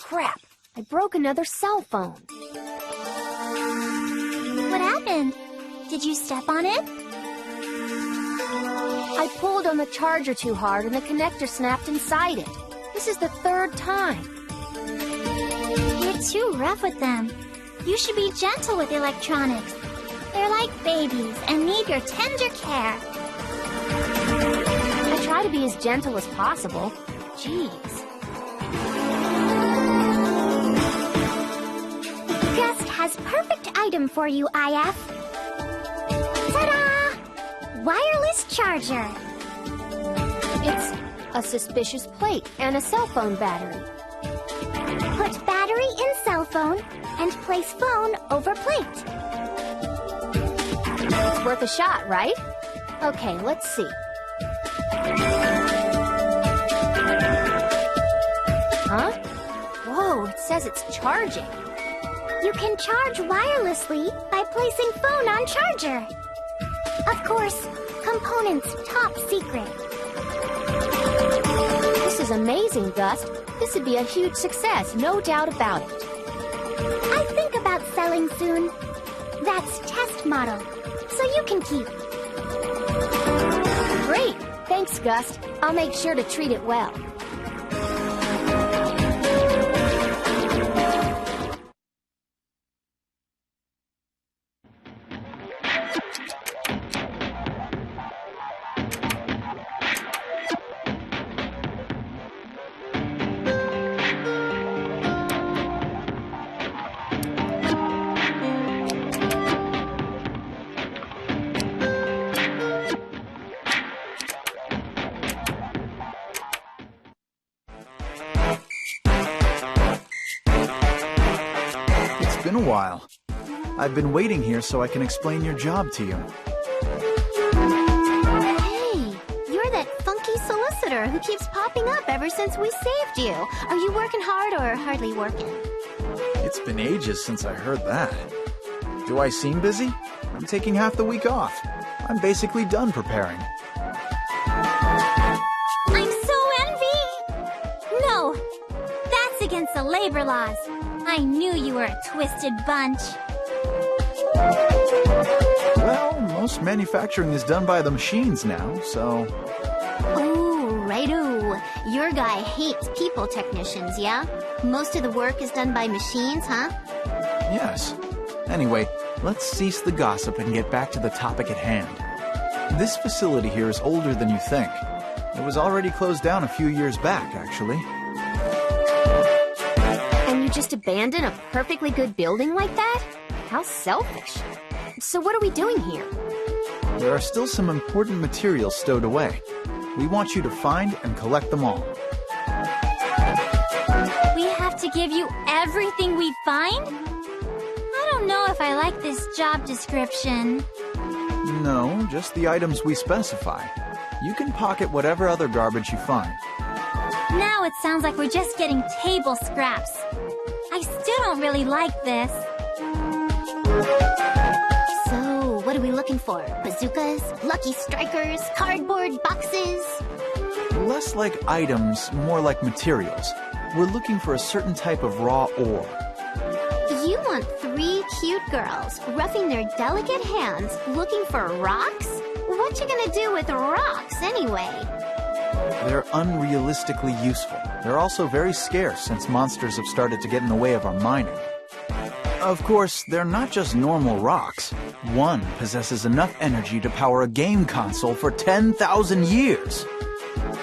Crap! I broke another cell phone. What happened? Did you step on it? I pulled on the charger too hard and the connector snapped inside it. This is the third time. You're too rough with them. You should be gentle with electronics. They're like babies and need your tender care. I try to be as gentle as possible. Jeez. Gust has perfect item for you, IF. Ta-da! Wireless charger. It's a suspicious plate and a cell phone battery. Put battery in cell phone and place phone over plate. It's worth a shot, right? Okay, let's see. Huh? Whoa, it says it's charging. You can charge wirelessly by placing phone on charger. Of course, components top secret. This is amazing, Gust. This would be a huge success, no doubt about it. I think about selling soon. That's test model, so you can keep. Great! Thanks, Gust. I'll make sure to treat it well. It's been a while. I've been waiting here so I can explain your job to you. Hey, you're that funky solicitor who keeps popping up ever since we saved you. Are you working hard or hardly working? It's been ages since I heard that. Do I seem busy? I'm taking half the week off. I'm basically done preparing. I'm so envy! No, that's against the labor laws. I knew you were a twisted bunch. Well, most manufacturing is done by the machines now, so... Oh, righto. Your guy hates people technicians, yeah? Most of the work is done by machines, huh? Yes. Anyway, let's cease the gossip and get back to the topic at hand. This facility here is older than you think. It was already closed down a few years back, actually. And you just abandon a perfectly good building like that? How selfish. So what are we doing here? There are still some important materials stowed away. We want you to find and collect them all. We have to give you everything we find? I don't know if I like this job description. No, just the items we specify. You can pocket whatever other garbage you find. Now it sounds like we're just getting table scraps. I still don't really like this. So, what are we looking for? Bazookas? Lucky strikers? Cardboard boxes? Less like items, more like materials. We're looking for a certain type of raw ore. You want 3 cute girls roughing their delicate hands looking for rocks? What you gonna do with rocks anyway? They're unrealistically useful. They're also very scarce since monsters have started to get in the way of our mining. Of course, they're not just normal rocks. One possesses enough energy to power a game console for 10,000 years.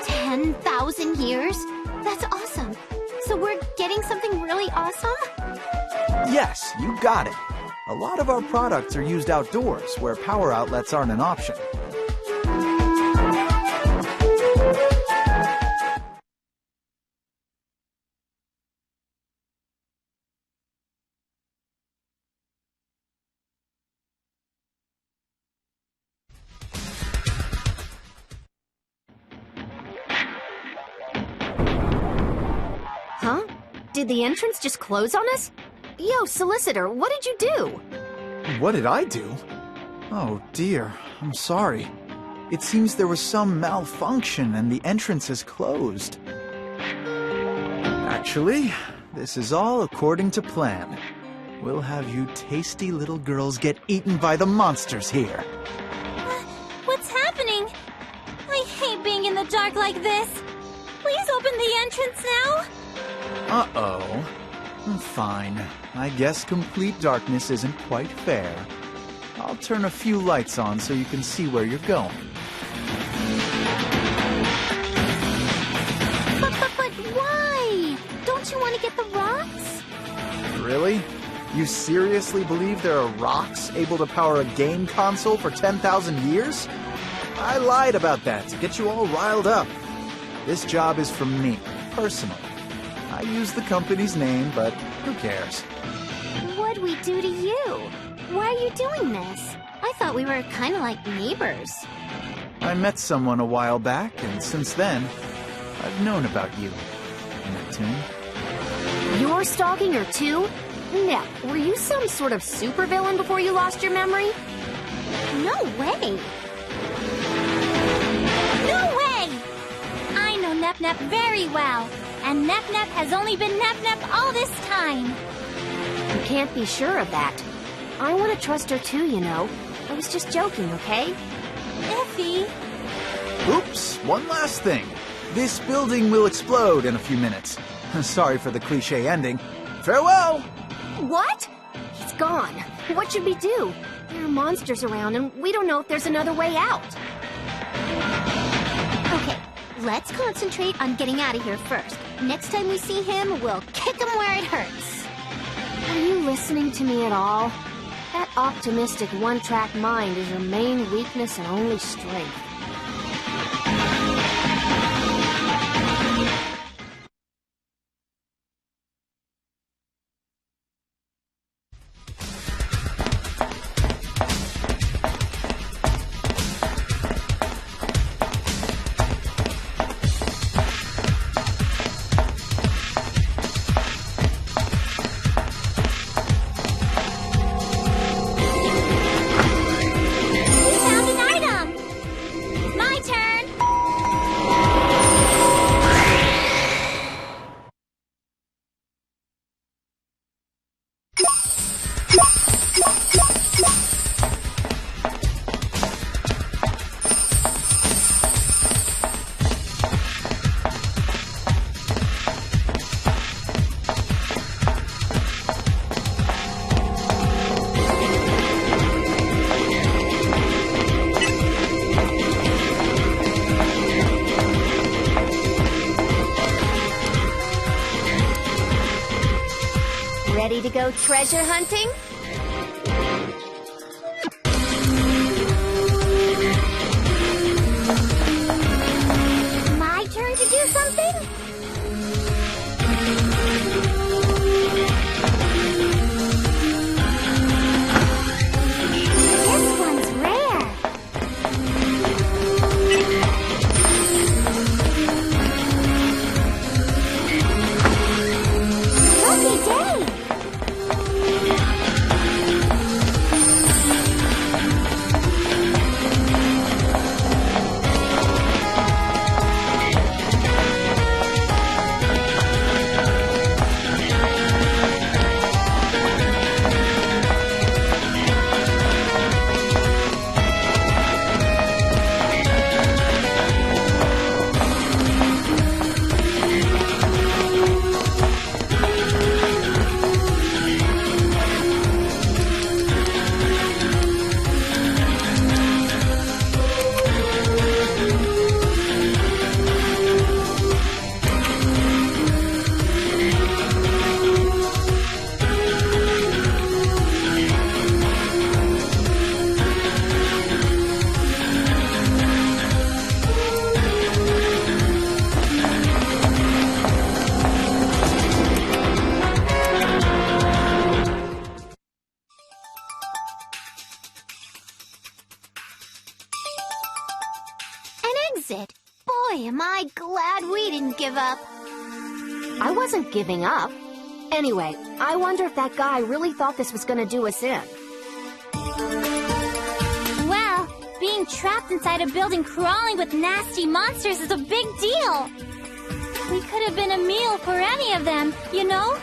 10,000 years? That's awesome. So we're getting something really awesome? Yes, you got it. A lot of our products are used outdoors, where power outlets aren't an option. Huh? Did the entrance just close on us? Yo, solicitor, what did you do? What did I do? Oh dear, I'm sorry. It seems there was some malfunction and the entrance is closed. Actually, This is all according to plan. We'll have you tasty little girls get eaten by the monsters here. What's happening? I hate being in the dark like this. Please open the entrance now. Uh-oh. Fine. I guess complete darkness isn't quite fair. I'll turn a few lights on so you can see where you're going. But why? Don't you want to get the rocks? Really? You seriously believe there are rocks able to power a game console for 10,000 years? I lied about that to get you all riled up. This job is from me, personally. I use the company's name, but who cares? What'd we do to you? Why are you doing this? I thought we were kind of like neighbors. I met someone a while back, and since then, I've known about you, Neptune. You're stalking her too? Now, were you some sort of supervillain before you lost your memory? No way! No way! I know Nep-Nep very well, and Nep-Nep has only been Nep-Nep all this time. You can't be sure of that. I want to trust her too, you know. I was just joking, okay? Iffy. Oops, one last thing. This building will explode in a few minutes. Sorry for the cliche ending. Farewell! What? He's gone. What should we do? There are monsters around, and we don't know if there's another way out. Okay, let's concentrate on getting out of here first. Next time we see him, we'll kick him where it hurts. Are you listening to me at all? That optimistic one-track mind is your main weakness and only strength. Ready to go treasure hunting? My turn to do something? This one's rare. Lucky day! Exit. Boy, am I glad we didn't give up. I wasn't giving up. Anyway, I wonder if that guy really thought this was gonna do us in. Well, being trapped inside a building crawling with nasty monsters is a big deal. We could have been a meal for any of them, you know?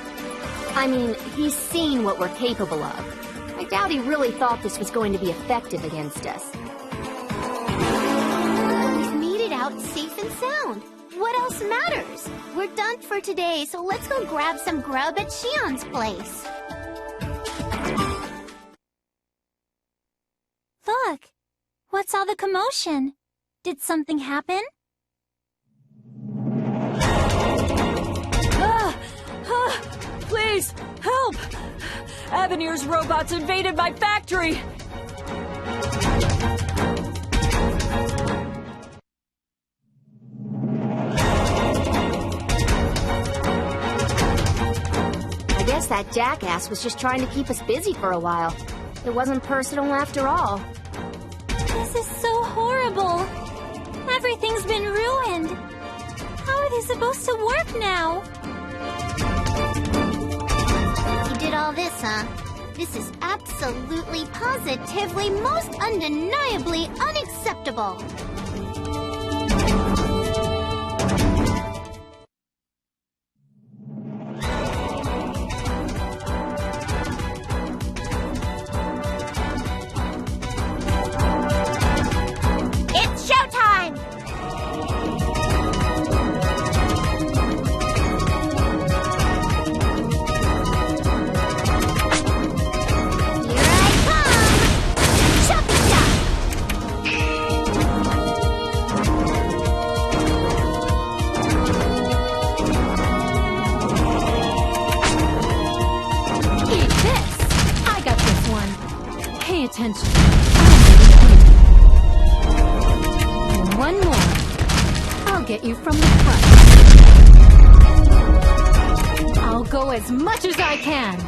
I mean, he's seen what we're capable of. I doubt he really thought this was going to be effective against us. We've made it out safe and sound. What else matters? We're done for today, so let's go grab some grub at Shion's place. Look, what's all the commotion? Did something happen? Please, help! Avenir's robots invaded my factory! I guess that jackass was just trying to keep us busy for a while. It wasn't personal after all. This is so horrible. Everything's been ruined. How are they supposed to work now? You did all this, huh? This is absolutely, positively, most undeniably unacceptable. It's showtime! Pay attention. And one more. I'll get you from the front. I'll go as much as I can.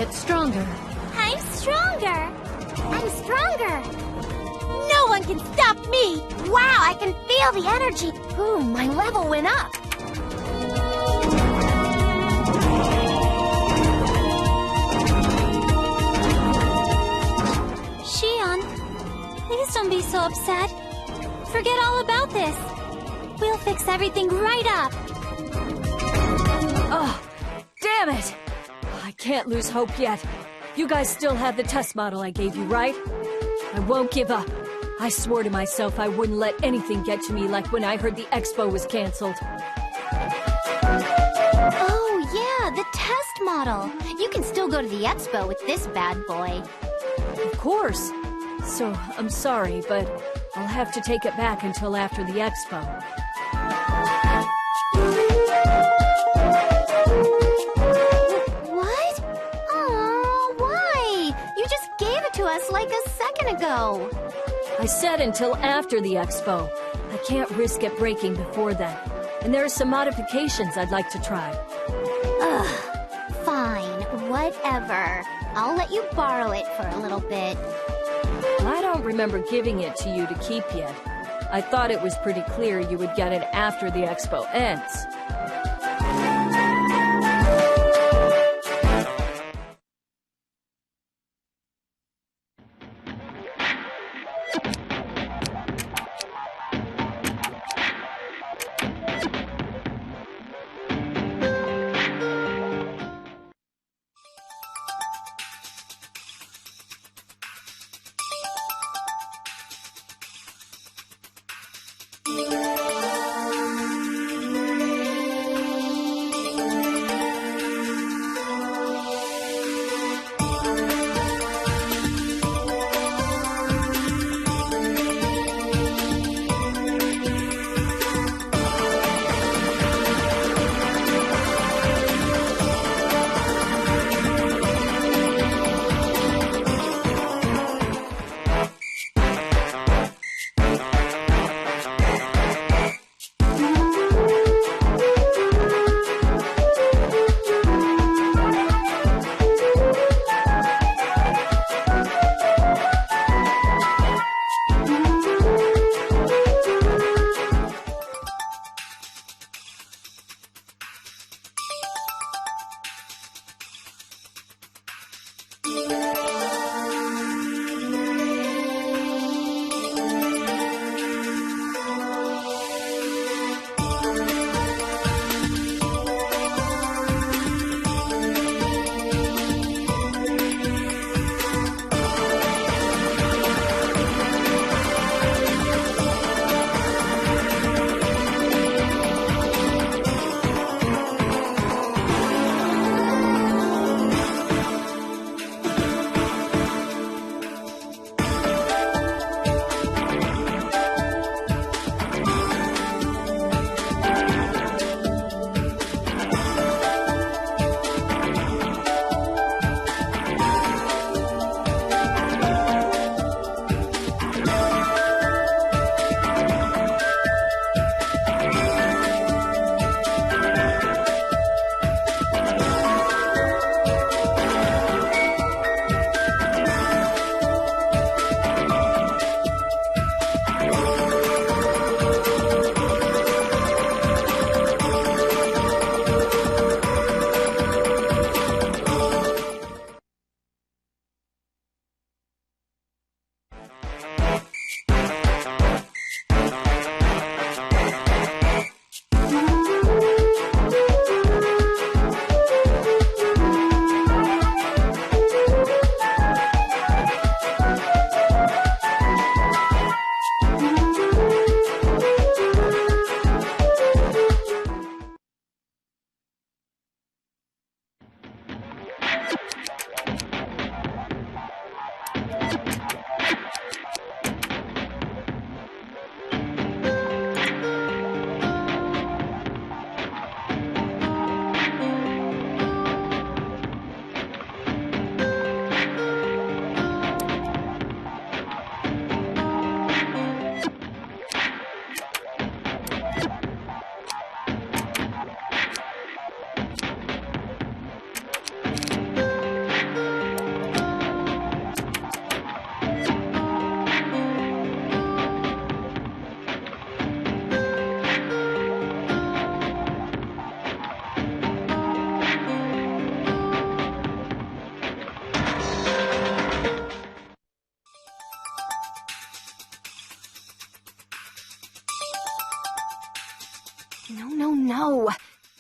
get stronger. I'm stronger. I'm stronger. No one can stop me. Wow, I can feel the energy. Ooh, my level went up. Shion, please don't be so upset. Forget all about this. We'll fix everything right up. Oh, damn it! I can't lose hope yet. You guys still have the test model I gave you, right? I won't give up. I swore to myself I wouldn't let anything get to me like when I heard the expo was canceled. Oh, yeah, the test model. You can still go to the expo with this bad boy. Of course. So, I'm sorry, but I'll have to take it back until after the expo. What? Oh, why? You just gave it to us like a second ago. I said until after the expo. I can't risk it breaking before then. And there are some modifications I'd like to try. Ugh, fine, whatever. I'll let you borrow it for a little bit. I don't remember giving it to you to keep yet. I thought it was pretty clear you would get it after the expo ends.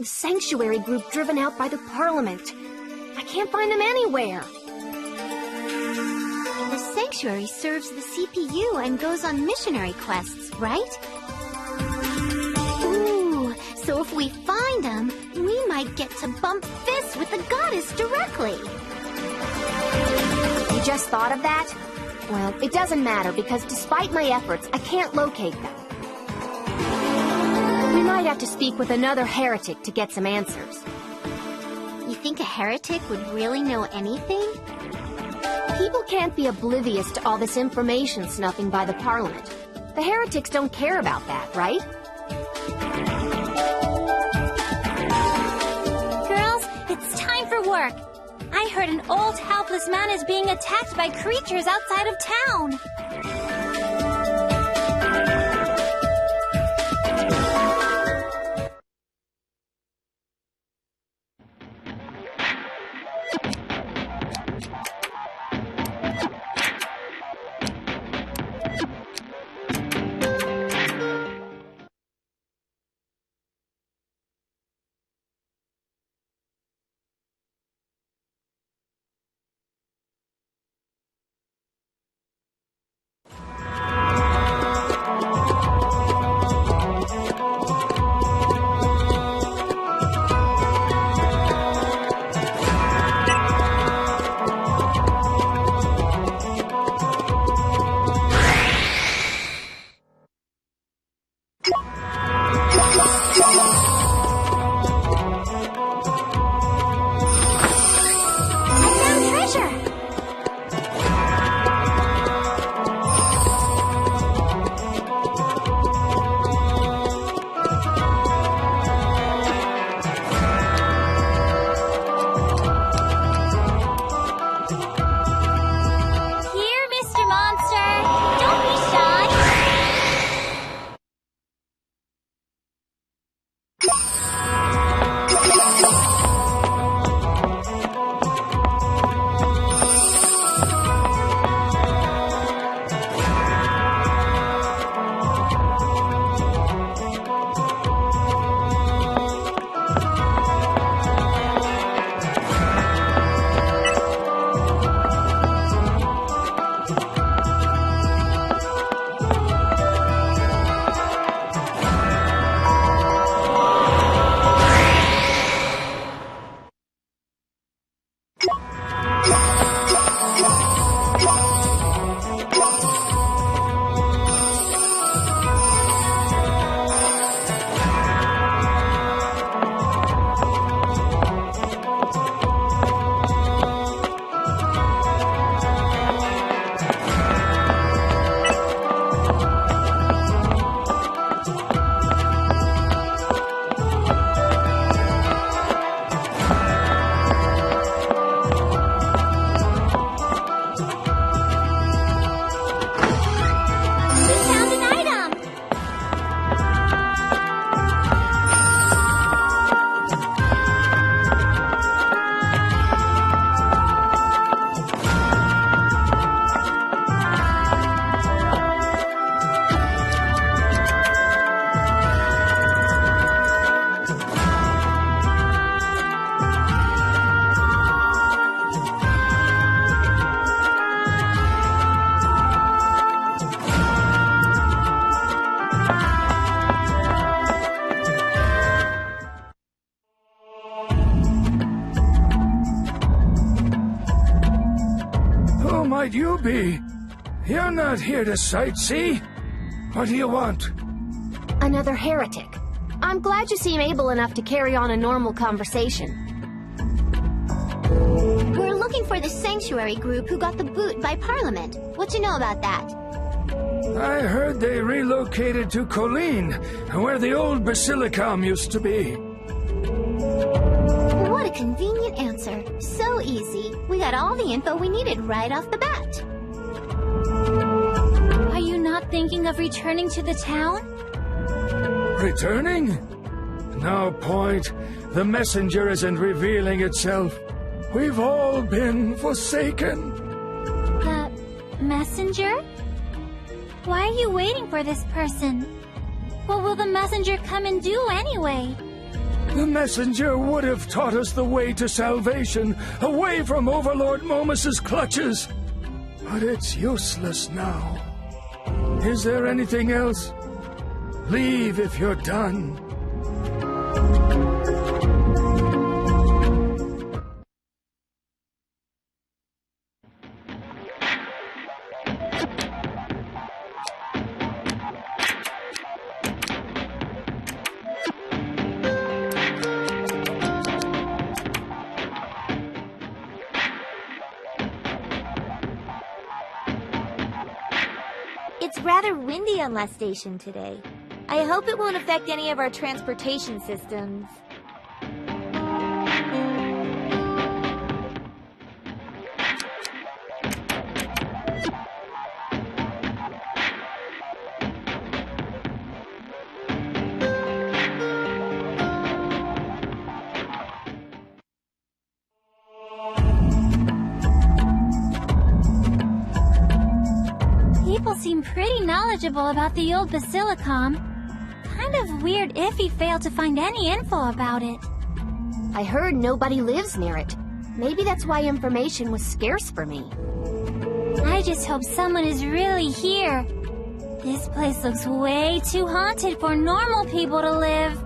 The sanctuary group driven out by the Parliament. I can't find them anywhere. The sanctuary serves the CPU and goes on missionary quests, right? Ooh, so if we find them, we might get to bump fists with the goddess directly. You just thought of that? Well, it doesn't matter because despite my efforts, I can't locate them. We might have to speak with another heretic to get some answers. You think a heretic would really know anything? People can't be oblivious to all this information snuffing by the Parliament. The heretics don't care about that, right? Girls, it's time for work. I heard an old helpless man is being attacked by creatures outside of town. might you be? You're not here to sightsee. What do you want? Another heretic. I'm glad you seem able enough to carry on a normal conversation. We're looking for the sanctuary group who got the boot by Parliament. What you know about that? I heard they relocated to Colleen, where the old Basilicom used to be. What a convenient answer. So easy. We got all the info we needed right off the bat. Are you not thinking of returning to the town? Returning? No point. The messenger isn't revealing itself. We've all been forsaken. The messenger? Why are you waiting for this person? What will the messenger come and do anyway? The messenger would have taught us the way to salvation, away from Overlord Momus's clutches. But it's useless now. Is there anything else? Leave if you're done. It's rather windy on La Station today. I hope it won't affect any of our transportation systems. People seem pretty knowledgeable about the old Basilicom. Kind of weird if he failed to find any info about it. I heard nobody lives near it. Maybe that's why information was scarce for me. I just hope someone is really here. This place looks way too haunted for normal people to live.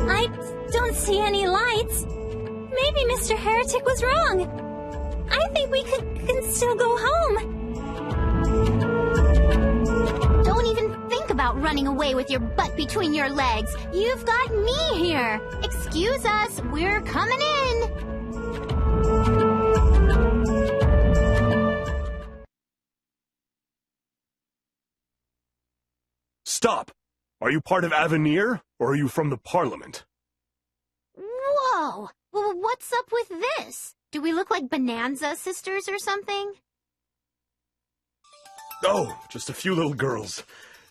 I don't see any lights. Maybe Mr. Heretic was wrong. I think we can still go home. Don't even think about running away with your butt between your legs. You've got me here. Excuse us, we're coming in. Stop! Are you part of Avenir, or are you from the Parliament? Whoa! Well, what's up with this? Do we look like Bonanza sisters or something? Oh, just a few little girls.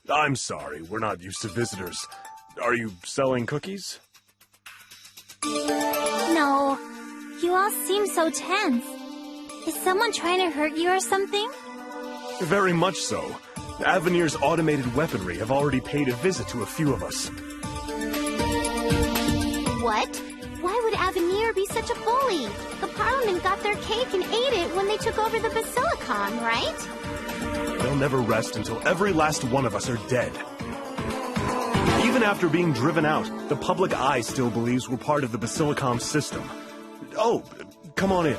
I'm sorry, we're not used to visitors. Are you selling cookies? No. You all seem so tense. Is someone trying to hurt you or something? Very much so. Avenir's automated weaponry have already paid a visit to a few of us. What? Why would Avenir be such a bully? The Parliament got their cake and ate it when they took over the Basilicom, right? They'll never rest until every last one of us are dead. Even after being driven out, the public eye still believes we're part of the Basilicom system. Oh, come on in.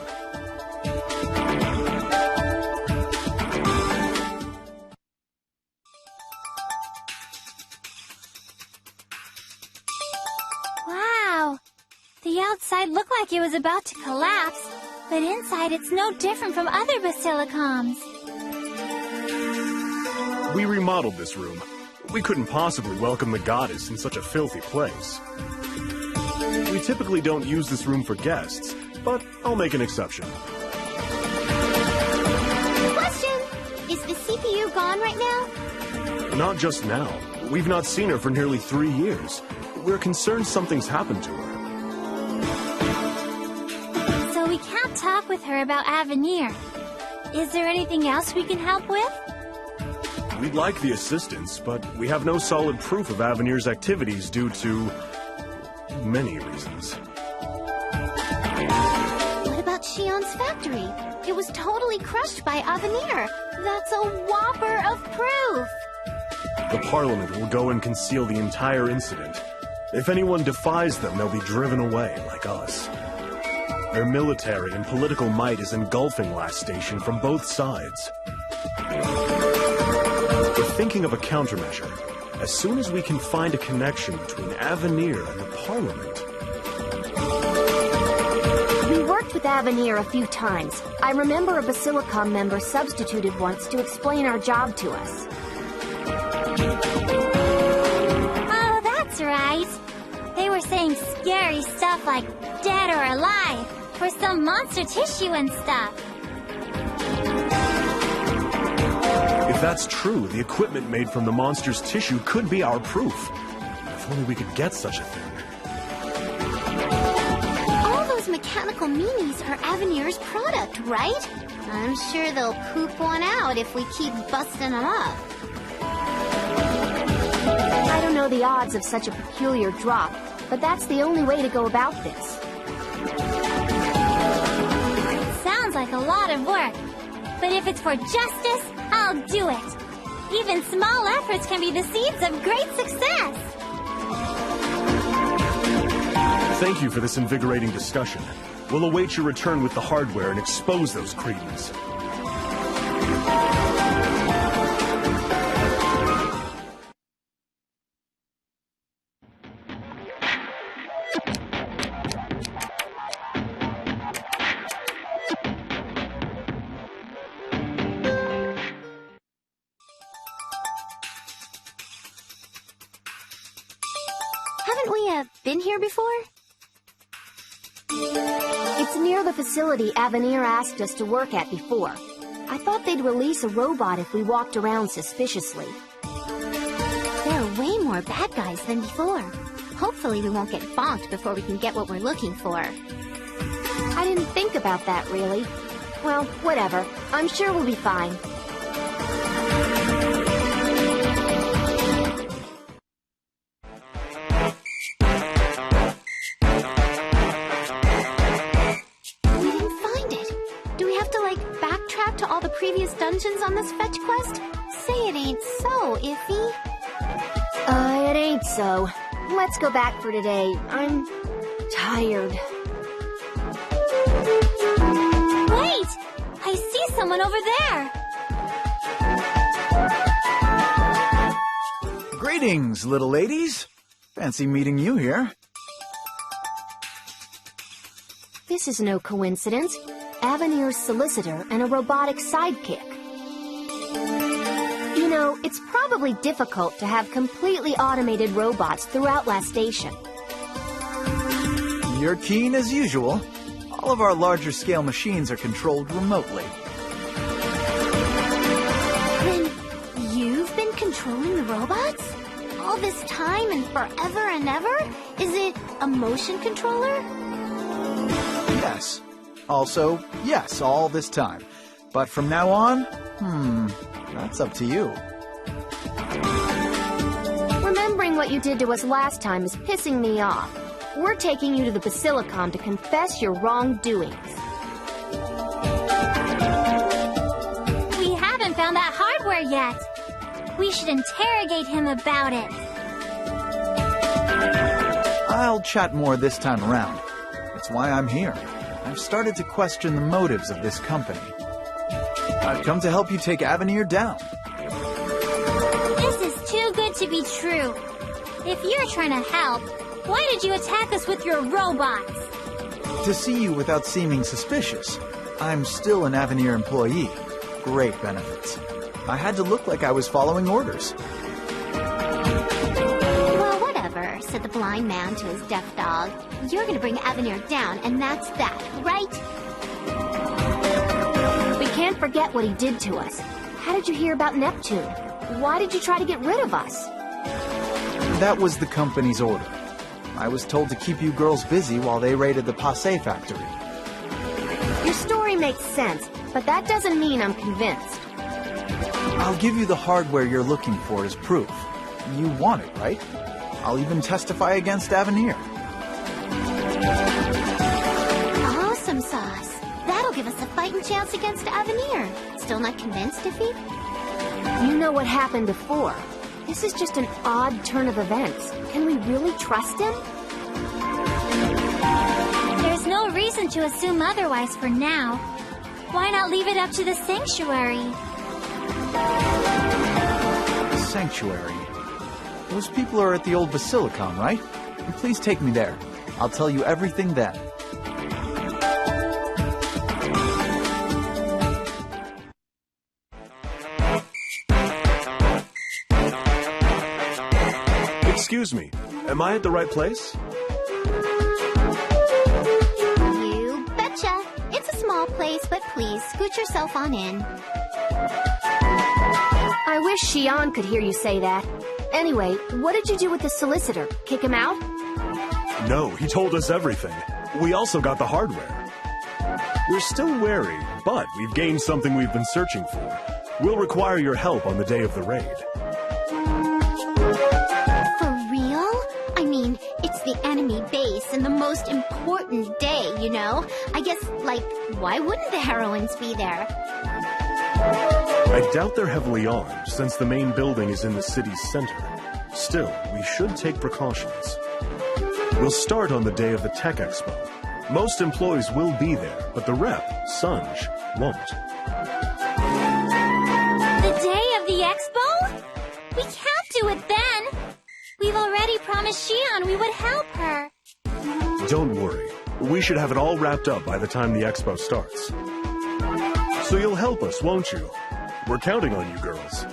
Wow. The outside looked like it was about to collapse, but inside it's no different from other Basilicoms. We remodeled this room. We couldn't possibly welcome the goddess in such a filthy place. We typically don't use this room for guests, but I'll make an exception. Question! Is the CPU gone right now? Not just now. We've not seen her for nearly 3 years. We're concerned something's happened to her. So we can't talk with her about Avenir. Is there anything else we can help with? We'd like the assistance, but we have no solid proof of Avenir's activities due to many reasons. What about Shion's factory? It was totally crushed by Avenir. That's a whopper of proof. The Parliament will go and conceal the entire incident. If anyone defies them, they'll be driven away, like us. Their military and political might is engulfing La Station from both sides. We're thinking of a countermeasure. As soon as we can find a connection between Avenir and the Parliament. We worked with Avenir a few times. I remember a Basilicom member substituted once to explain our job to us. Oh, that's right. They were saying scary stuff like dead or alive, for some monster tissue and stuff. If that's true, the equipment made from the monster's tissue could be our proof. If only we could get such a thing. All those mechanical meanies are Avenir's product, right? I'm sure they'll poop one out if we keep busting them up. I don't know the odds of such a peculiar drop, but that's the only way to go about this. Sounds like a lot of work. But if it's for justice, I'll do it. Even small efforts can be the seeds of great success. Thank you for this invigorating discussion. We'll await your return with the hardware and expose those cretins. Haven't we, been here before? It's near the facility Avenir asked us to work at before. I thought they'd release a robot if we walked around suspiciously. There are way more bad guys than before. Hopefully we won't get bonked before we can get what we're looking for. I didn't think about that, really. Well, whatever. I'm sure we'll be fine. To all the previous dungeons on this fetch quest? Say it ain't so, Iffy. It ain't so. Let's go back for today. I'm tired. Wait! I see someone over there! Greetings, little ladies. Fancy meeting you here. This is no coincidence. Avenir's solicitor and a robotic sidekick. You know, it's probably difficult to have completely automated robots throughout La Station. You're keen as usual. All of our larger scale machines are controlled remotely. Then you've been controlling the robots? All this time and forever and ever? Is it a motion controller? Yes. Also, yes, all this time. But from now on, that's up to you. Remembering what you did to us last time is pissing me off. We're taking you to the Basilicom to confess your wrongdoings. We haven't found that hardware yet. We should interrogate him about it. I'll chat more this time around. That's why I'm here. I've started to question the motives of this company. I've come to help you take Avenir down. This is too good to be true. If you're trying to help, why did you attack us with your robots? To see you without seeming suspicious. I'm still an Avenir employee. Great benefits. I had to look like I was following orders. Well, whatever, said the blind man to his deaf dog. You're gonna bring Avenir down, and that's that, right? We can't forget what he did to us. How did you hear about Neptune? Why did you try to get rid of us? That was the company's order. I was told to keep you girls busy while they raided the Passe factory. Your story makes sense, but that doesn't mean I'm convinced. I'll give you the hardware you're looking for as proof. You want it, right? I'll even testify against Avenir. Awesome sauce. That'll give us a fighting chance against Avenir. Still not convinced, Iffy? You know what happened before. This is just an odd turn of events. Can we really trust him? There's no reason to assume otherwise for now. Why not leave it up to the Sanctuary? Sanctuary. Those people are at the old Basilicom, right? Please take me there. I'll tell you everything then. Excuse me, am I at the right place? You betcha. It's a small place, but please, scoot yourself on in. I wish Xian could hear you say that. Anyway, what did you do with the solicitor? Kick him out? No, he told us everything. We also got the hardware. We're still wary, but we've gained something we've been searching for. We'll require your help on the day of the raid. For real? I mean, it's the enemy base and the most important day, you know? I guess, like, why wouldn't the heroines be there? I doubt they're heavily armed, since the main building is in the city's center. Still, we should take precautions. We'll start on the day of the Tech Expo. Most employees will be there, but the rep, Sunj, won't. The day of the expo? We can't do it then. We've already promised Xion we would help her. Don't worry. We should have it all wrapped up by the time the expo starts. So you'll help us, won't you? We're counting on you, girls.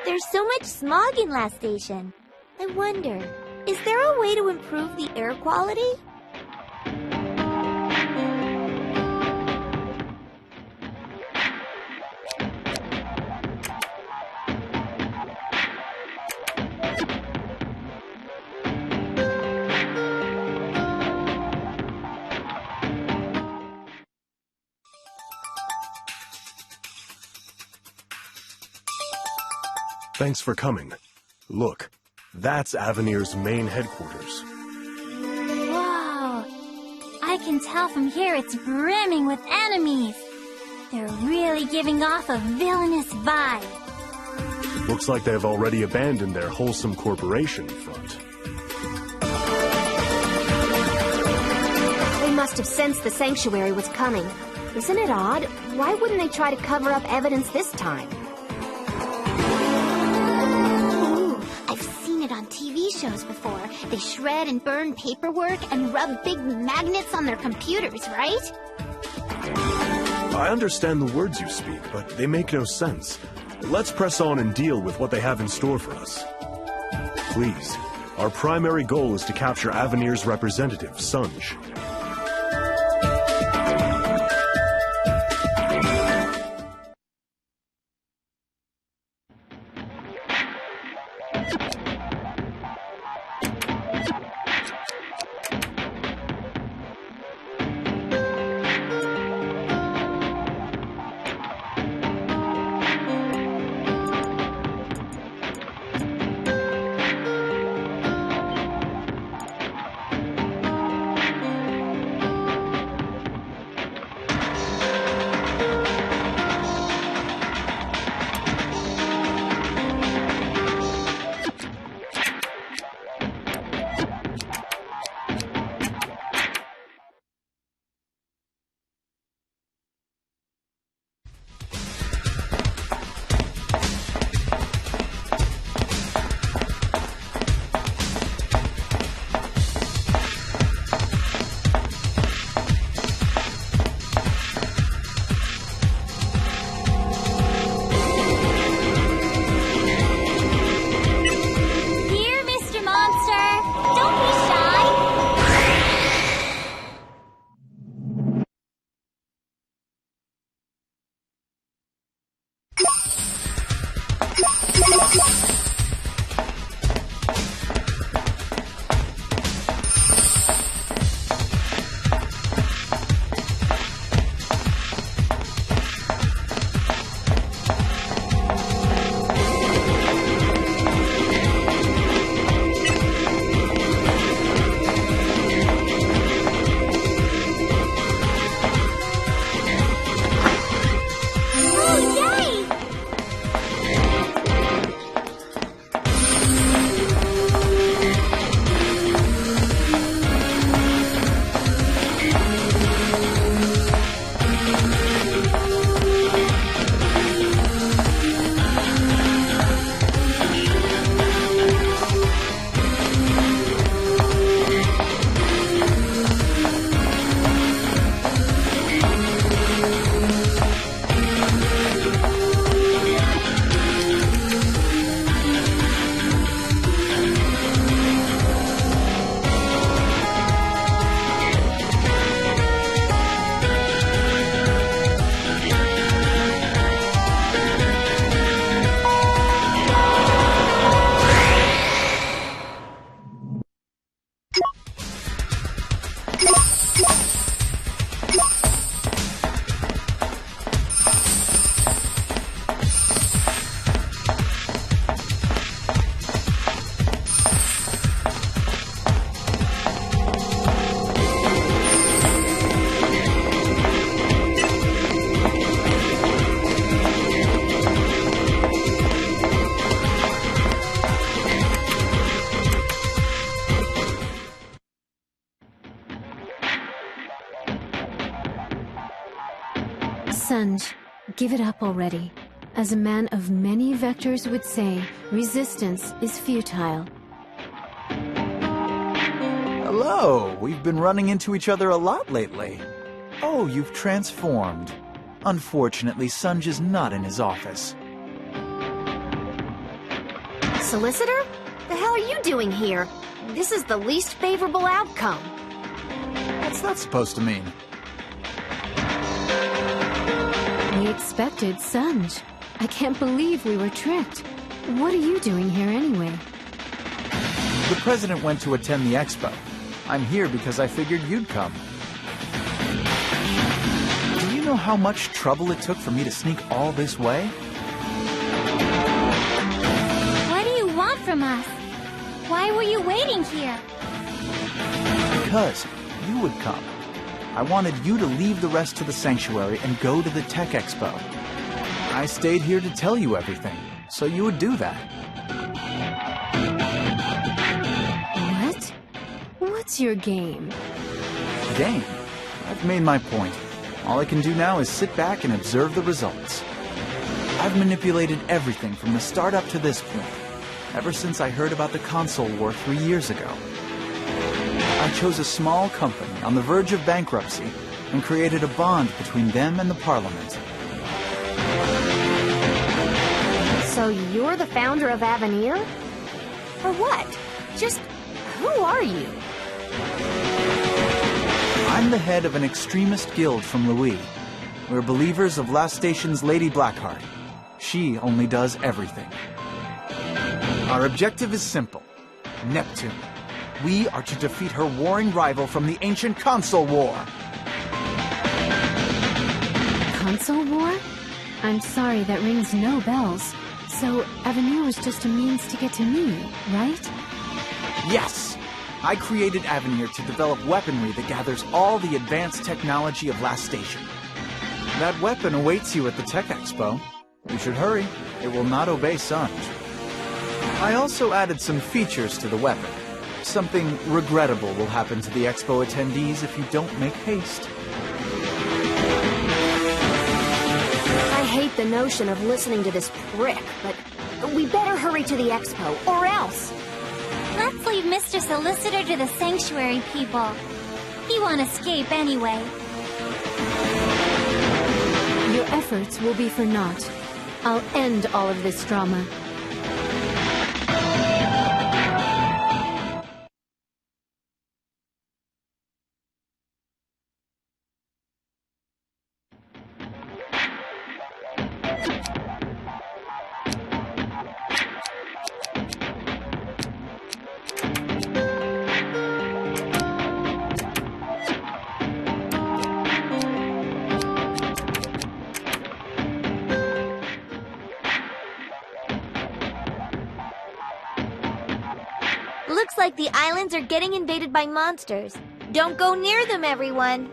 There's so much smog in Last Station. I wonder, is there a way to improve the air quality? Thanks for coming. Look, that's Avenir's main headquarters. Whoa! I can tell from here it's brimming with enemies. They're really giving off a villainous vibe. Looks like they've already abandoned their wholesome corporation front. They must have sensed the sanctuary was coming. Isn't it odd? Why wouldn't they try to cover up evidence this time? On TV shows before. They shred and burn paperwork and rub big magnets on their computers, right? I understand the words you speak, but they make no sense. Let's press on and deal with what they have in store for us. Please, our primary goal is to capture Avenir's representative, Sunj. Sanj, give it up already. As a man of many vectors would say, resistance is futile. Hello! We've been running into each other a lot lately. Oh, you've transformed. Unfortunately, Sanj is not in his office. Solicitor? The hell are you doing here? This is the least favorable outcome. What's that supposed to mean? We expected Sanj. I can't believe we were tricked. What are you doing here anyway? The president went to attend the expo. I'm here because I figured you'd come. Do you know how much trouble it took for me to sneak all this way? What do you want from us? Why were you waiting here? Because you would come. I wanted you to leave the rest to the sanctuary and go to the Tech Expo. I stayed here to tell you everything, so you would do that. What? What's your game? Game? I've made my point. All I can do now is sit back and observe the results. I've manipulated everything from the start up to this point, ever since I heard about the console war 3 years ago. I chose a small company on the verge of bankruptcy and created a bond between them and the Parliament. So you're the founder of Avenir? Or what? Just who are you? I'm the head of an extremist guild from Louis. We're believers of last station's Lady Blackheart. She only does everything. Our objective is simple. Neptune. We are to defeat her warring rival from the ancient console war. Console war? I'm sorry, that rings no bells. So, Avenir was just a means to get to me, right? Yes! I created Avenir to develop weaponry that gathers all the advanced technology of last station. That weapon awaits you at the Tech Expo. You should hurry. It will not obey Sanj. I also added some features to the weapon. Something regrettable will happen to the Expo attendees if you don't make haste. I hate the notion of listening to this prick, but we better hurry to the Expo, or else. Let's leave Mr. Solicitor to the sanctuary people. He won't escape anyway. Your efforts will be for naught. I'll end all of this drama. Looks like the islands are getting invaded by monsters. Don't go near them, everyone.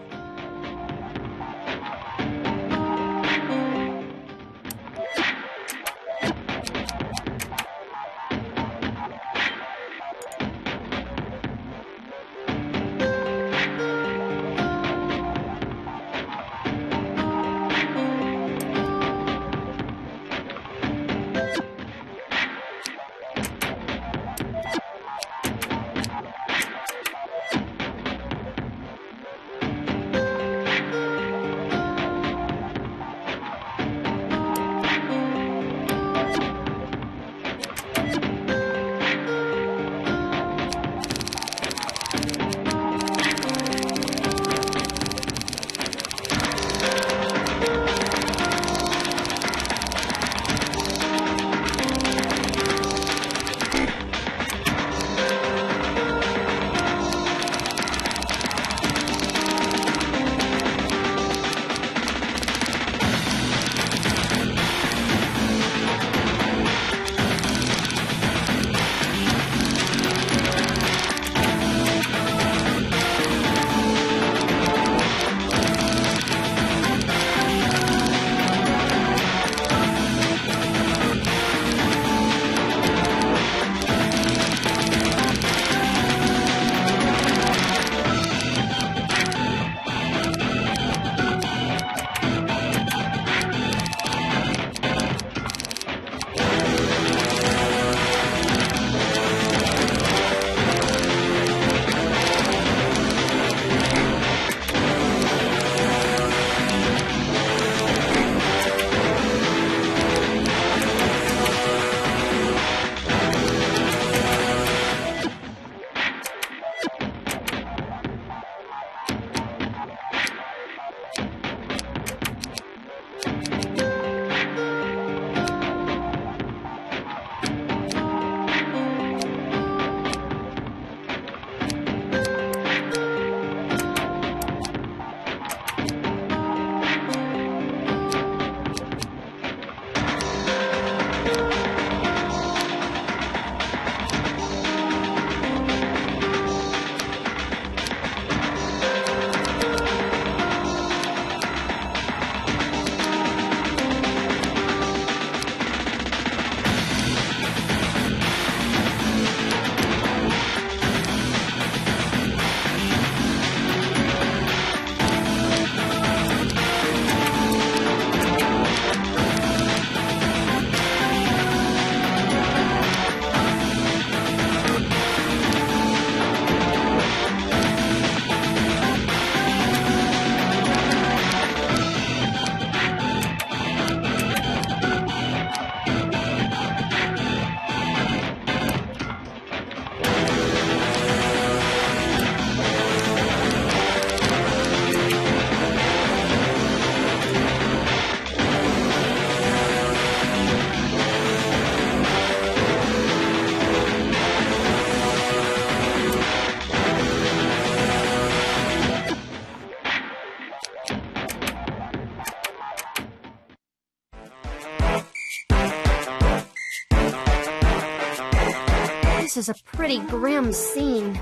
This is a pretty grim scene.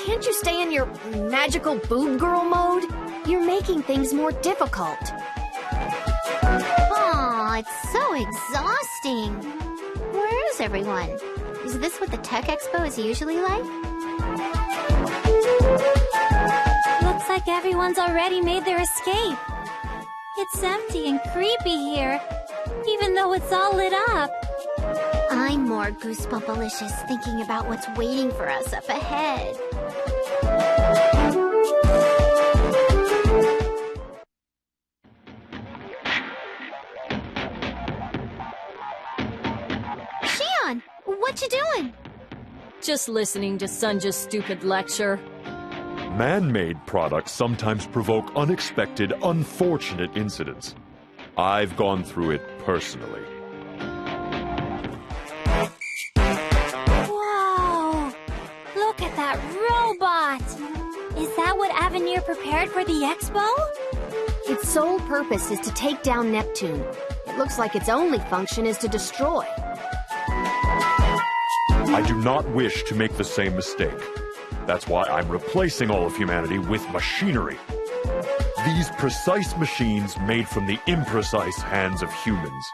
Can't you stay in your magical boob girl mode? You're making things more difficult. Aw, it's so exhausting. Where is everyone? Is this what the Tech Expo is usually like? Looks like everyone's already made their escape. It's empty and creepy here, even though it's all lit up. I'm more goosebumpalicious thinking about what's waiting for us up ahead. Shion, what you doing? Just listening to Sunja's stupid lecture. Man-made products sometimes provoke unexpected, unfortunate incidents. I've gone through it personally. Whoa! Look at that robot! Is that what Avenir prepared for the expo? Its sole purpose is to take down Neptune. It looks like its only function is to destroy. I do not wish to make the same mistake. That's why I'm replacing all of humanity with machinery. These precise machines made from the imprecise hands of humans.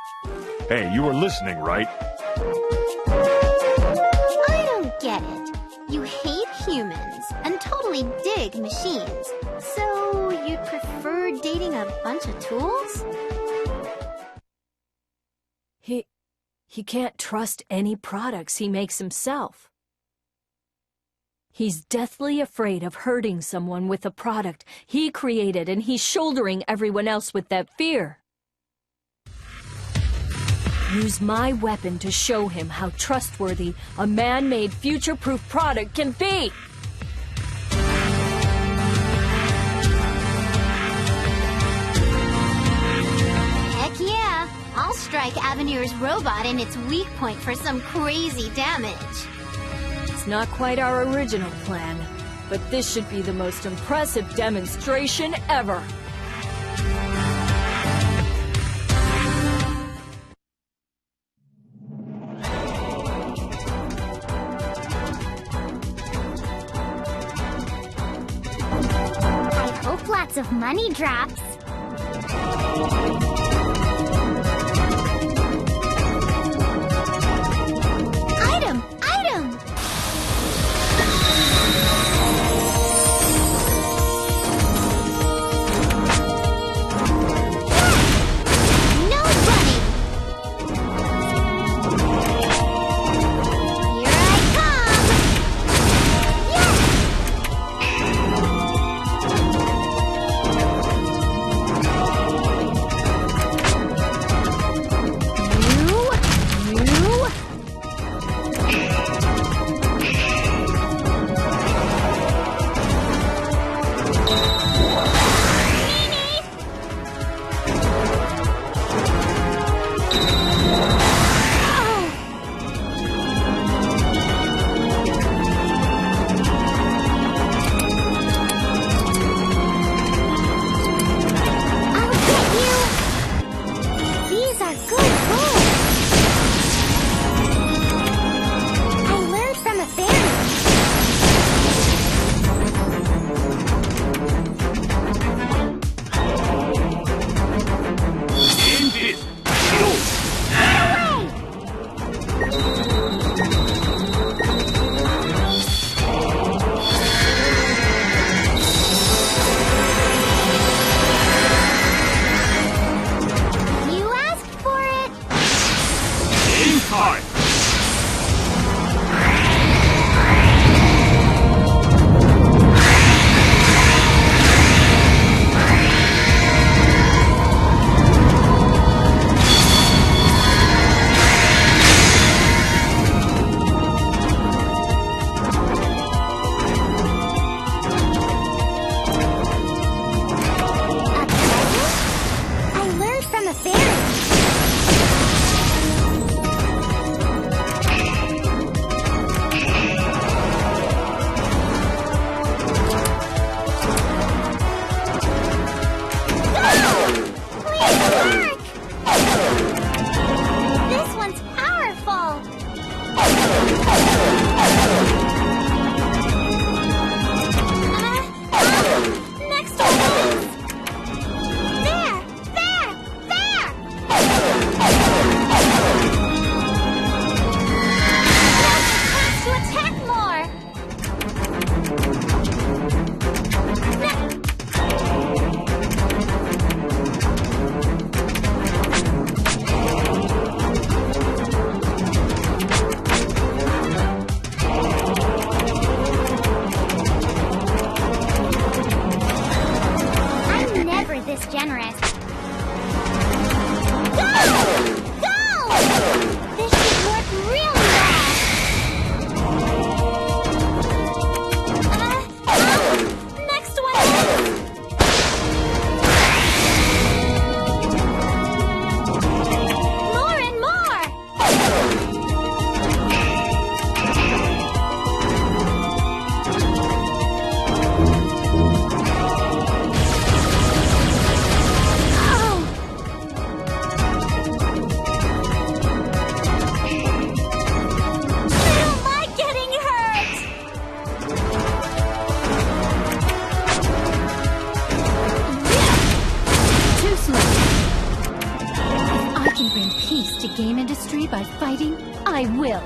Hey, you are listening, right? I don't get it. You hate humans and totally dig machines. So you'd prefer dating a bunch of tools? He can't trust any products he makes himself. He's deathly afraid of hurting someone with a product he created, and he's shouldering everyone else with that fear. Use my weapon to show him how trustworthy a man-made future-proof product can be! Heck yeah! I'll strike Avenir's robot in its weak point for some crazy damage. It's not quite our original plan, but this should be the most impressive demonstration ever. I hope lots of money drops. Item! Item! No running! Here I come! history by fighting, I will.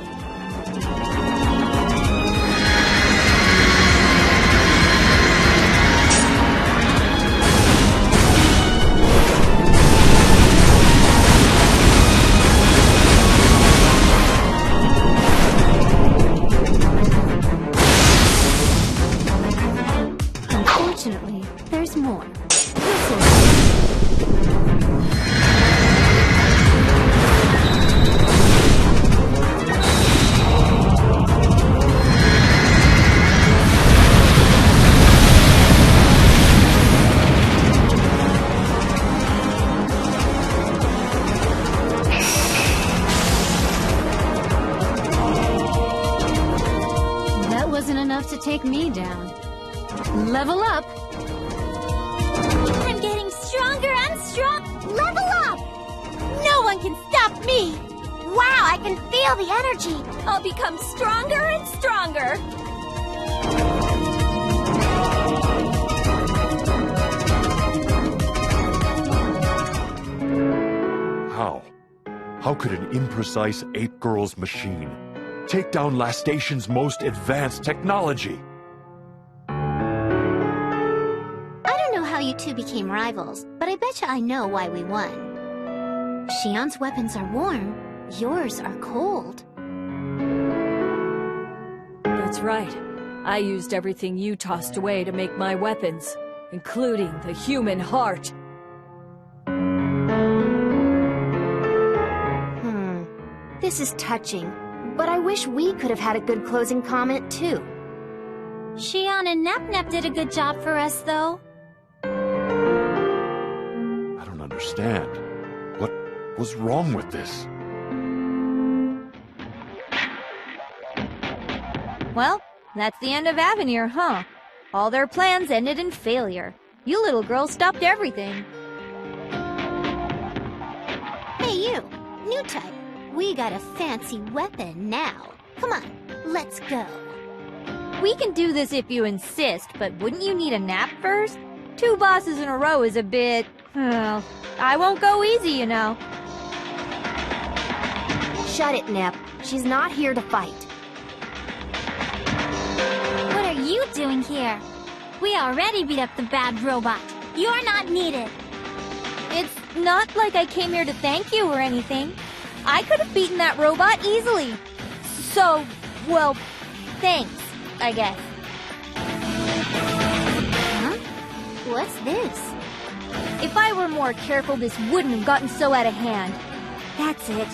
Unfortunately, there's more. That wasn't enough to take me down. Level up! I'm getting stronger and strong. Level up! No one can stop me! Wow, I can feel the energy! I'll become stronger and stronger! How? How could an imprecise 8-girls machine take down Lastation's most advanced technology? You two became rivals, but I betcha I know why we won. Shion's weapons are warm, yours are cold. That's right. I used everything you tossed away to make my weapons, including the human heart. This is touching, but I wish we could have had a good closing comment, too. Shion and Nep did a good job for us, though. I don't understand. What was wrong with this? Well, that's the end of Avenir, huh? All their plans ended in failure. You little girls stopped everything. Hey you, new type. We got a fancy weapon now. Come on, let's go. We can do this if you insist, but wouldn't you need a nap first? 2 bosses in a row is a bit... well, I won't go easy, you know. Shut it, Nep. She's not here to fight. What are you doing here? We already beat up the bad robot. You're not needed. It's not like I came here to thank you or anything. I could have beaten that robot easily. So, well, thanks, I guess. Huh? What's this? If I were more careful, this wouldn't have gotten so out of hand. That's it.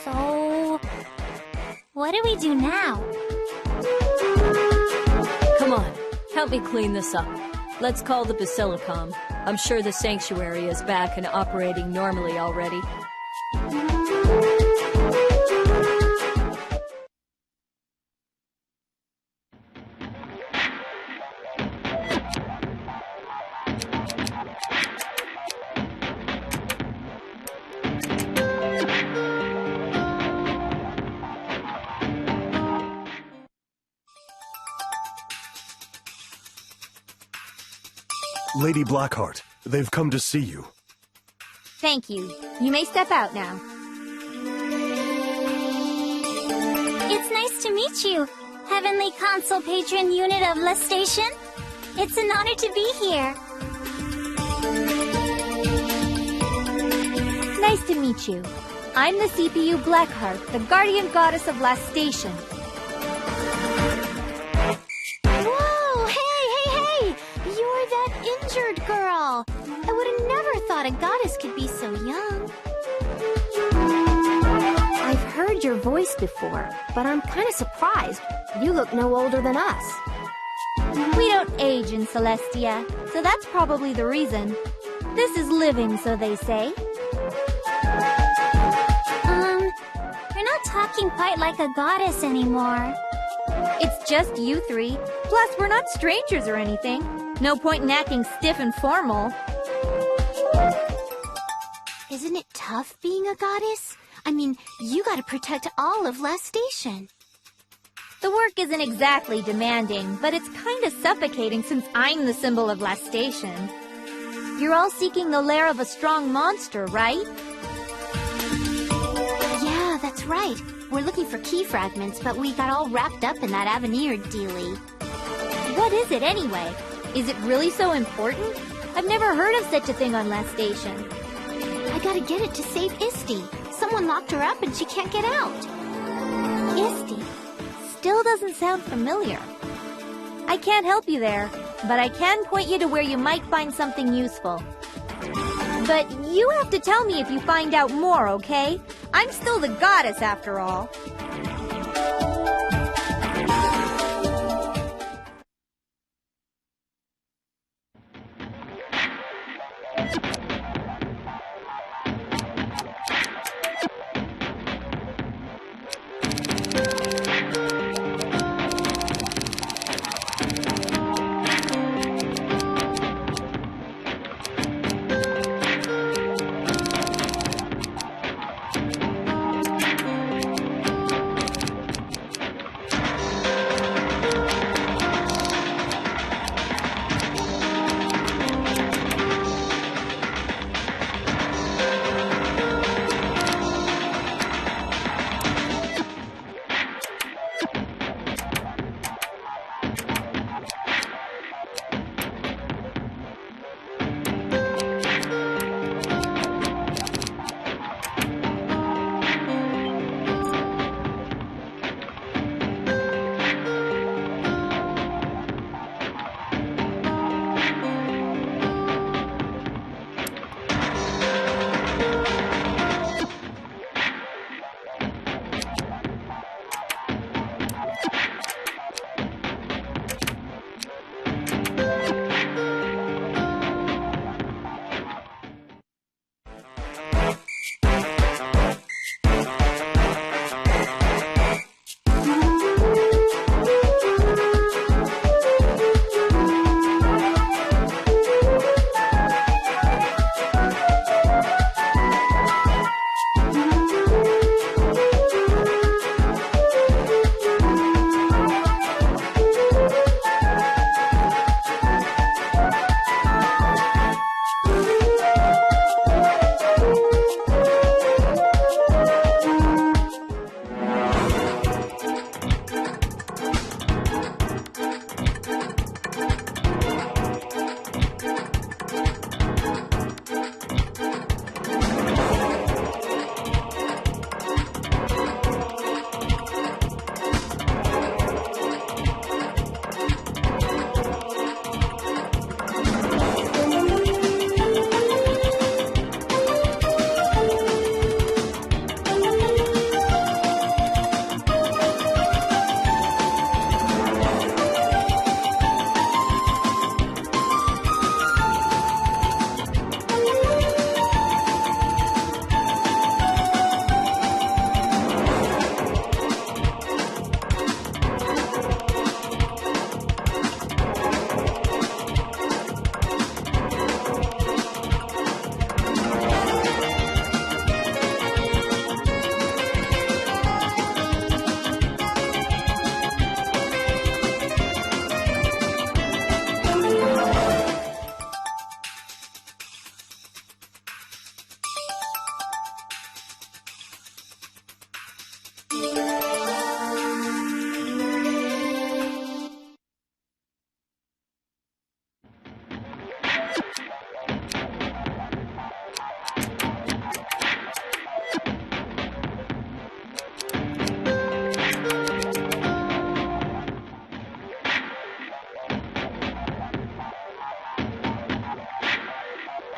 So... what do we do now? Come on, help me clean this up. Let's call the Basilicom. I'm sure the sanctuary is back and operating normally already. Lady Blackheart, they've come to see you. Thank you. You may step out now. It's nice to meet you, Heavenly Console Patron Unit of Lastation. It's an honor to be here. Nice to meet you. I'm the CPU Blackheart, the guardian goddess of Lastation. Whoa, hey! You're that injured girl. I would have never thought a goddess could be so young. I've heard your voice before, but I'm kind of surprised. You look no older than us. We don't age in Celestia, so that's probably the reason. This is living, so they say. You're not talking quite like a goddess anymore. It's just you three. Plus, we're not strangers or anything. No point in acting stiff and formal. Isn't it tough being a goddess? I mean, you gotta protect all of Lastation. The work isn't exactly demanding, but it's kind of suffocating since I'm the symbol of Lastation. You're all seeking the lair of a strong monster, right? Yeah, that's right. We're looking for key fragments, but we got all wrapped up in that Avenir dealie. What is it anyway? Is it really so important? I've never heard of such a thing on Last Station. I gotta get it to save Isti. Someone locked her up and she can't get out. Isti. Still doesn't sound familiar. I can't help you there, but I can point you to where you might find something useful. But you have to tell me if you find out more, okay? I'm still the goddess after all.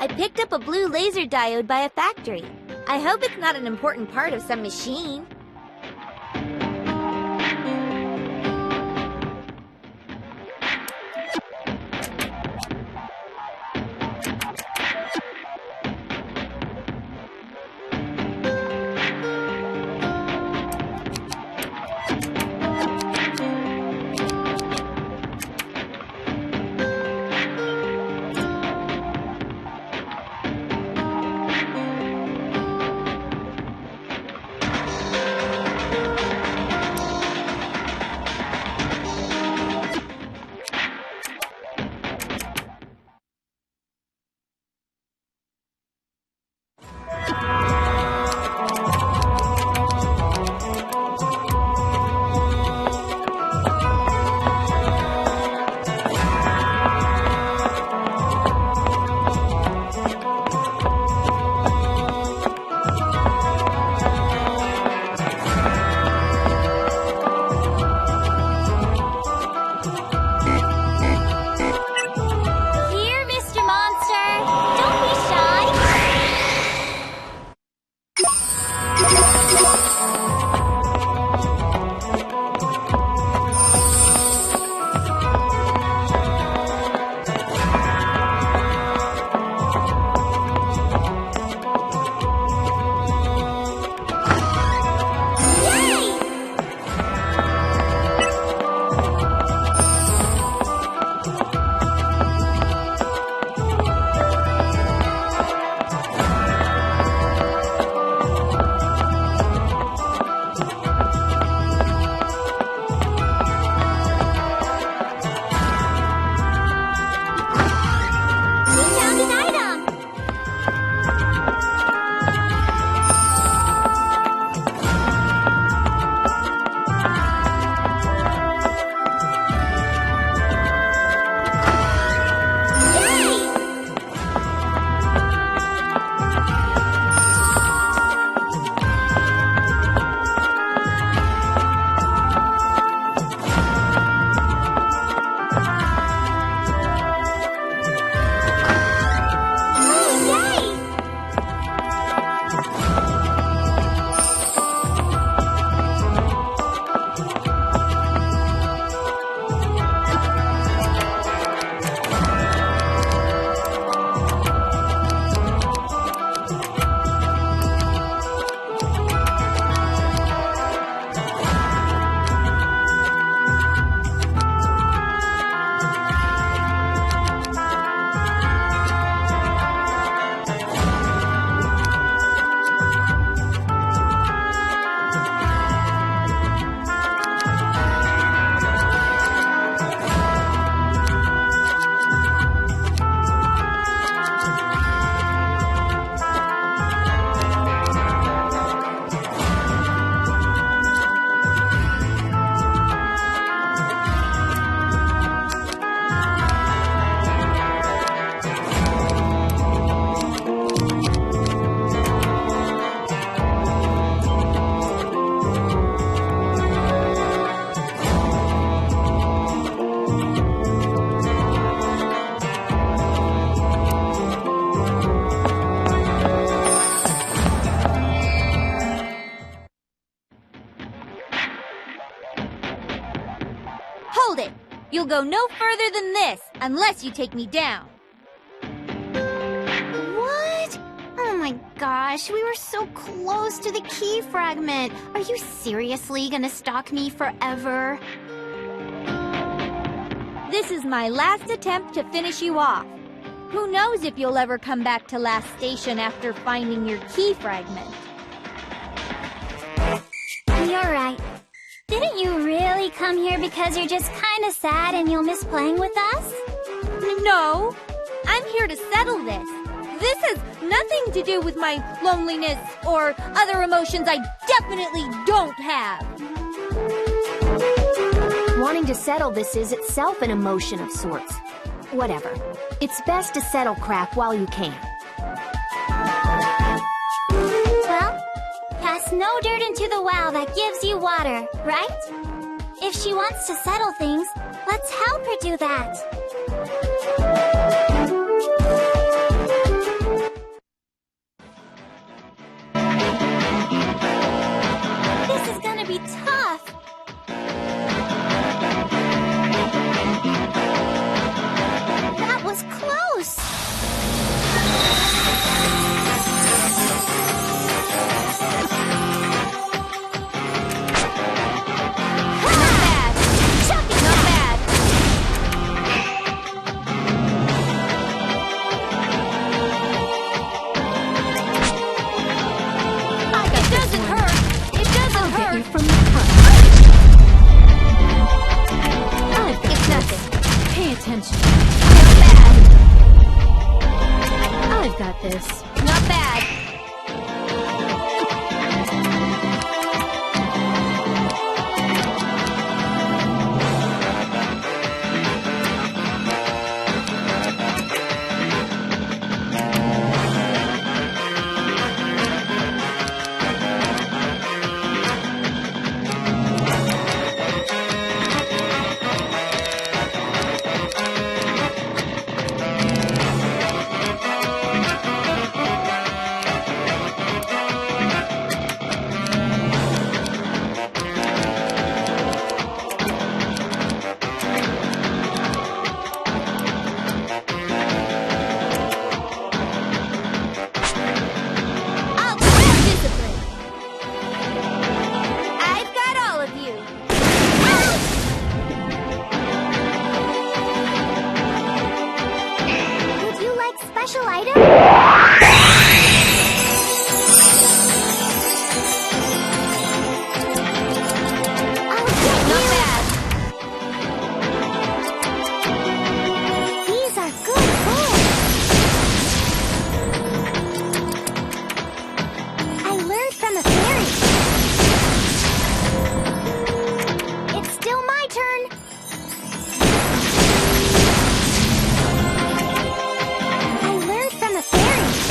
I picked up a blue laser diode by a factory. I hope it's not an important part of some machine. you'll go no further than this, unless you take me down. What? Oh my gosh, we were so close to the key fragment. Are you seriously gonna stalk me forever? This is my last attempt to finish you off. Who knows if you'll ever come back to Last Station after finding your key fragment. You're right. Didn't you really come here because you're just kind of sad and you'll miss playing with us? No, I'm here to settle this. This has nothing to do with my loneliness or other emotions I definitely don't have. Wanting to settle this is itself an emotion of sorts. Whatever. It's best to settle crap while you can. Well, cast no dirt into the well that gives you water, right? If she wants to settle things, let's help her do that. This is gonna be tough. That was close. I've got this. Not bad. Special item? These are good books. I learned from a fairy. It's still my turn. I learned from a fairy.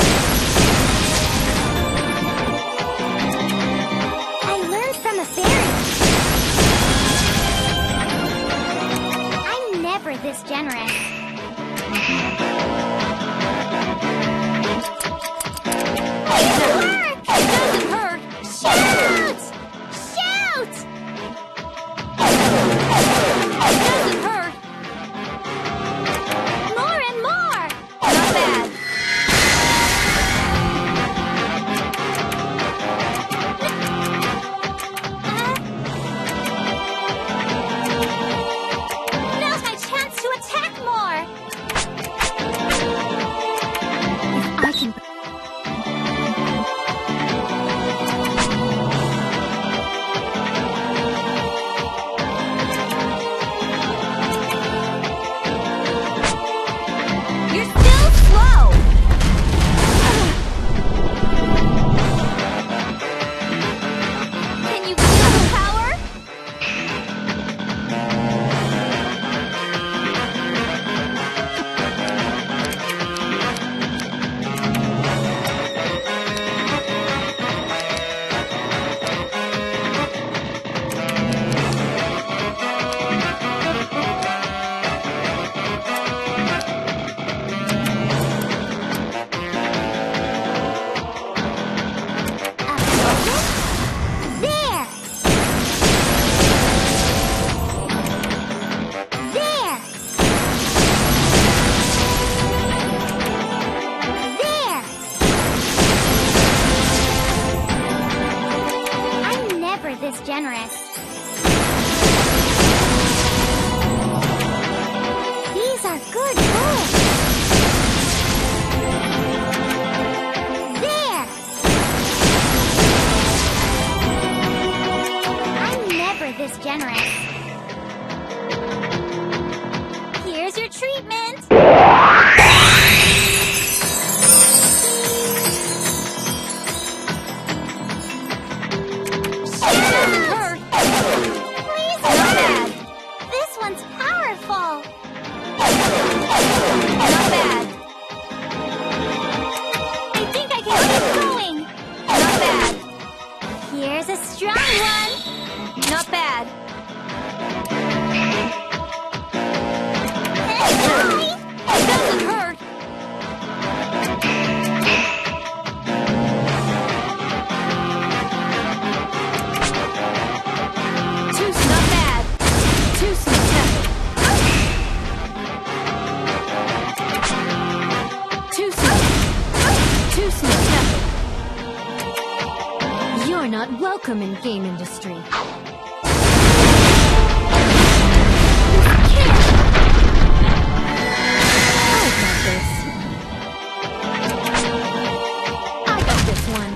generous. These are good bullets. There! I'm never this generous. Here's your treatment. Please, not bad. This one's powerful. Not bad. I think I can keep going. Not bad. Here's a strong one. Not bad. It doesn't hurt. Not bad. Too smooth. Too smooth. Too smooth. You're not welcome in game industry. I got this one.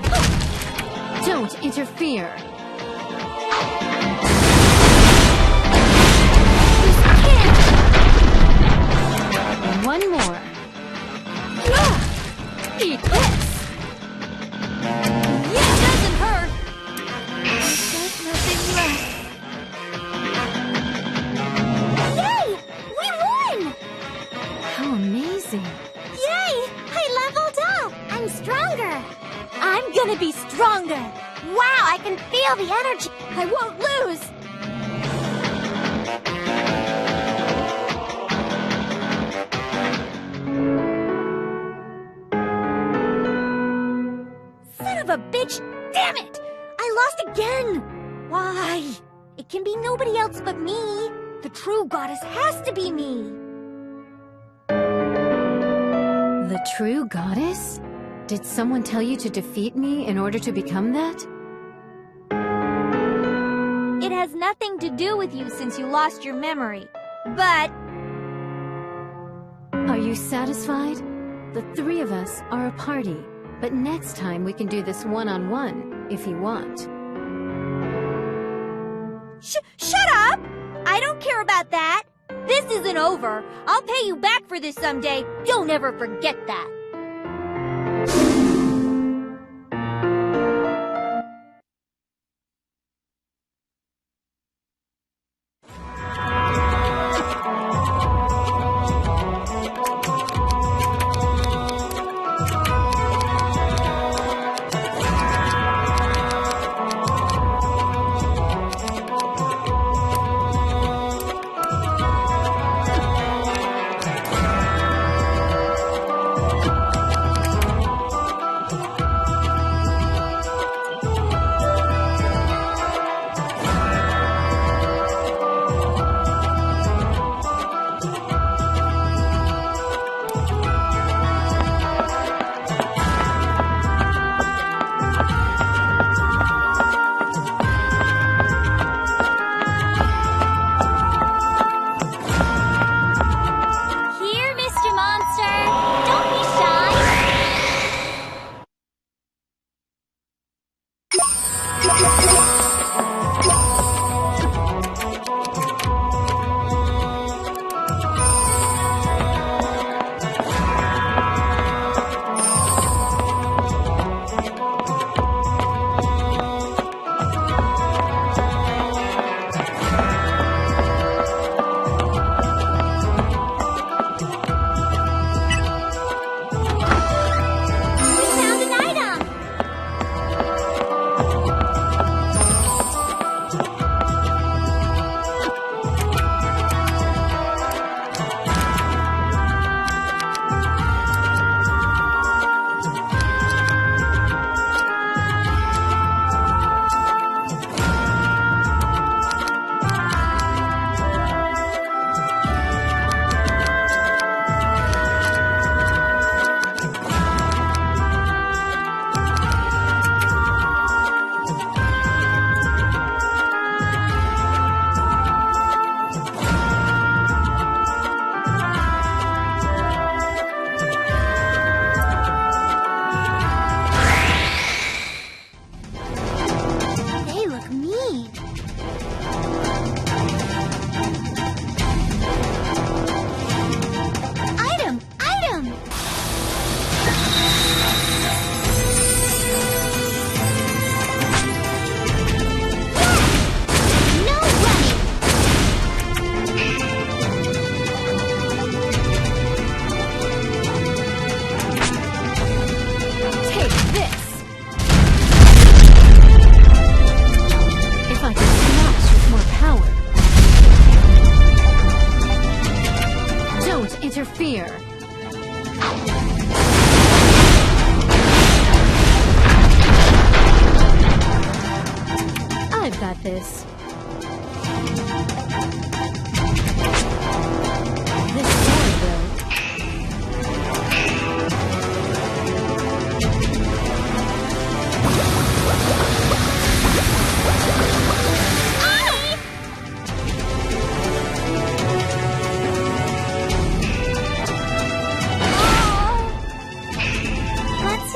Don't interfere. One more. Eat this! It doesn't hurt. There's nothing left. Yay! We won! How amazing. Yay! I leveled up! I'm stronger! I'm gonna be stronger! Wow, I can feel the energy! I won't lose! Son of a bitch! Damn it! I lost again! Why? It can be nobody else but me. The true goddess has to be me. The true goddess? Did someone tell you to defeat me in order to become that? It has nothing to do with you since you lost your memory. But Are you satisfied? The three of us are a party, but next time we can do this one-on-one, if you want. shut up! I don't care about that. This isn't over. I'll pay you back for this someday. Don't ever forget that.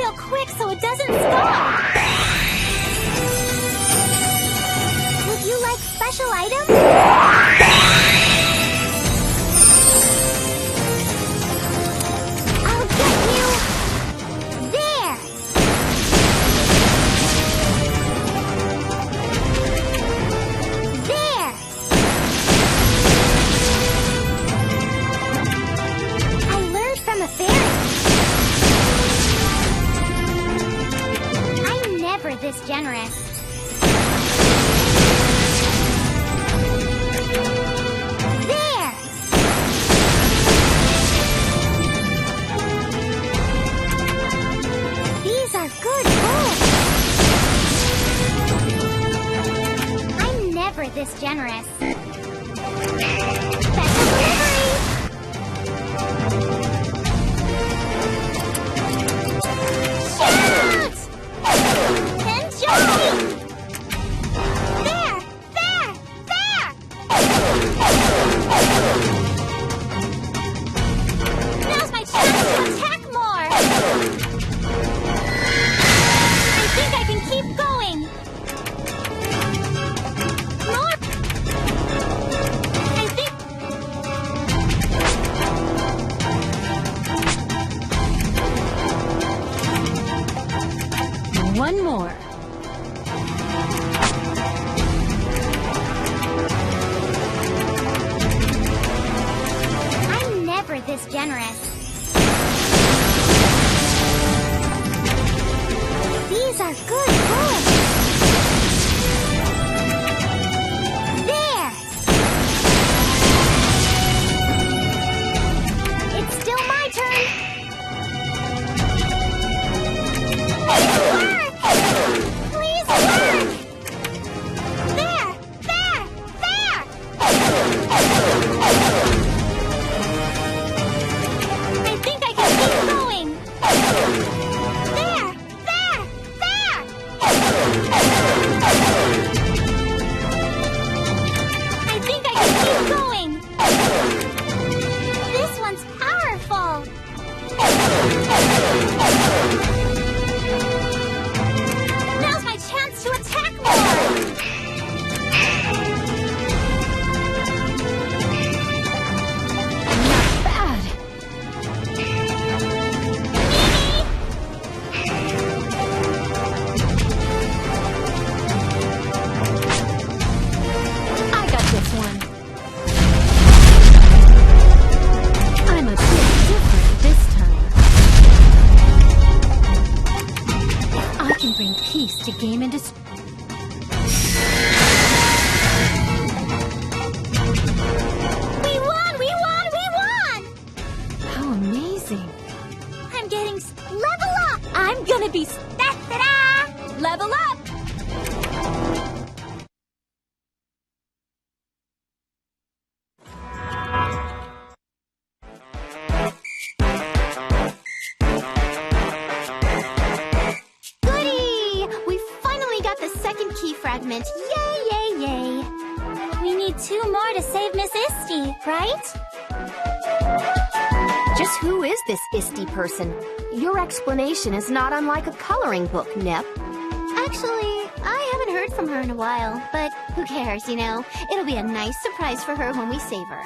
real quick so it doesn't stop. Would you like special items? I'll get you. There. There. I learned from a fairy. I'm never this generous. There! These are good books. I'm never this generous. Special delivery! Shoot! Enjoy! There! There! There! Now's my chance to attack more! I think I can keep going! More! I think... One more. I'm never this generous. These are good books. There! It's still my turn. Please work! Please work! There! There! There! I think I can keep going. There! There! There! I think I can keep going. This one's powerful. Now's my chance to attack more. Bad. I got this one. I'm a bit different this time. I can bring peace to game industry. We won! We won! We won! How amazing. I'm getting level up! I'm gonna be da-da-da! Level up! Goody! We finally got the second key fragment. Yay, yay, yay! We need 2 more to save Miss Isti, right? Just who is this Isti person? Your explanation is not unlike a coloring book, Nep. Actually, I haven't heard from her in a while, but who cares, you know? It'll be a nice surprise for her when we save her.